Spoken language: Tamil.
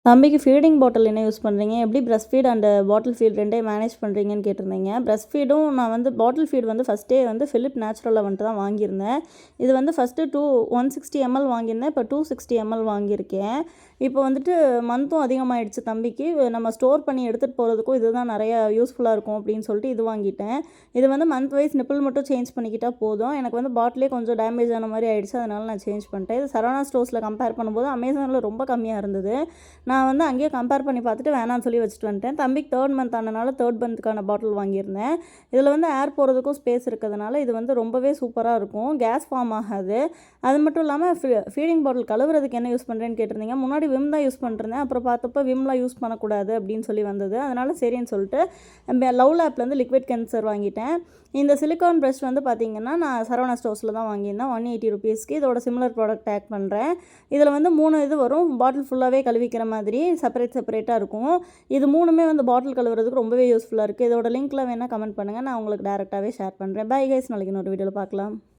தம்பிக்கு ஃபீடிங் பாட்டில் என்ன யூஸ் பண்ணுறீங்க? எப்படி breast feed and bottle feed 2யும் மேனேஜ் பண்ணுறீங்கன்னு கேட்டிருந்தீங்க. பிரஸ்ட் ஃபீடும் நான் வந்து பாட்டில் ஃபீட் வந்து ஃபஸ்ட்டே வந்து ஃபிலிப் நேச்சுரலில் வந்துட்டு தான் வாங்கியிருந்தேன். இது வந்து ஃபஸ்ட்டு 160 ml வாங்கியிருந்தேன். இப்போ 260 ml வாங்கியிருக்கேன். இப்போ வந்துட்டு மந்த்தும் அதிகமாகிடுச்சு தம்பிக்கு. நம்ம ஸ்டோர் பண்ணி எடுத்துகிட்டு போகிறதுக்கும் இதுதான் நிறையா யூஸ்ஃபுல்லாக இருக்கும் அப்படின்னு சொல்லிட்டு இது வாங்கிட்டேன். இது வந்து மந்த் வைஸ் நிப்பிள் மட்டும் சேஞ்ச் பண்ணிக்கிட்டால் போதும். எனக்கு வந்து பாட்டிலே கொஞ்சம் டேமேஜ் ஆன மாதிரி ஆகிடுச்சு. அதனால் நான் சேஞ்ச் பண்ணிட்டேன். இது சரவணா ஸ்டோர்ஸில் கம்பேர் பண்ணும்போது அமேசானில் ரொம்ப கம்மியாக இருந்தது. நான் வந்து அங்கேயே கம்பேர் பண்ணி பார்த்துட்டு வேணான்னு சொல்லி வச்சுட்டு வந்துட்டேன். தம்பிக்கு 3rd மந்த் ஆனனால 3rd மந்த்துக்கான பாட்டில் வாங்கியிருந்தேன். இதில் வந்து ஏர் போகிறதுக்கும் ஸ்பேஸ் இருக்கிறதுனால இது வந்து ரொம்பவே சூப்பராக இருக்கும். கேஸ் ஃபார்ம் ஆகாது. அது மட்டும் இல்லாமல் ஃபீடிங் பாட்டில் கழுவுறதுக்கு என்ன யூஸ் பண்ணுறேன்னு கேட்டிருந்தீங்க. முன்னாடி விம் தான் யூஸ் பண்ணிருந்தேன். அப்புறம் பார்த்தப்போ விம்லாம் யூஸ் பண்ணக்கூடாது அப்படின்னு சொல்லி வந்தது. அதனால் சரின்னு சொல்லிட்டு லவ் லேப்லேருந்து லிக்விட் கென்சர் வாங்கிட்டேன். இந்த சிலிக்கான் ப்ரஷ் வந்து பார்த்திங்கன்னா நான் சரவணா ஸ்டோர்ஸில் தான் வாங்கியிருந்தேன். 180 rupeesக்கு. இதோட சிமிலர் ப்ராடக்ட் டேக் பண்ணுறேன். இதில் வந்து 3 இது வரும். பாட்டில் ஃபுல்லாகவே கழுவிக்கிற மாதிரி செப்பரேட்டாக இருக்கும். இது 3மே வந்து பாட்டில் கழுவுறதுக்கு ரொம்பவே யூஸ்ஃபுல்லாக இருக்குது. இதோட லிங்க்லாம் வேணால் கமெண்ட் பண்ணுங்கள். நான் உங்களுக்கு டேரெக்டாகவே ஷேர் பண்ணுறேன். பை கைஸ், நாளைக்கு இன்னொரு வீடியோவில் பார்க்கலாம்.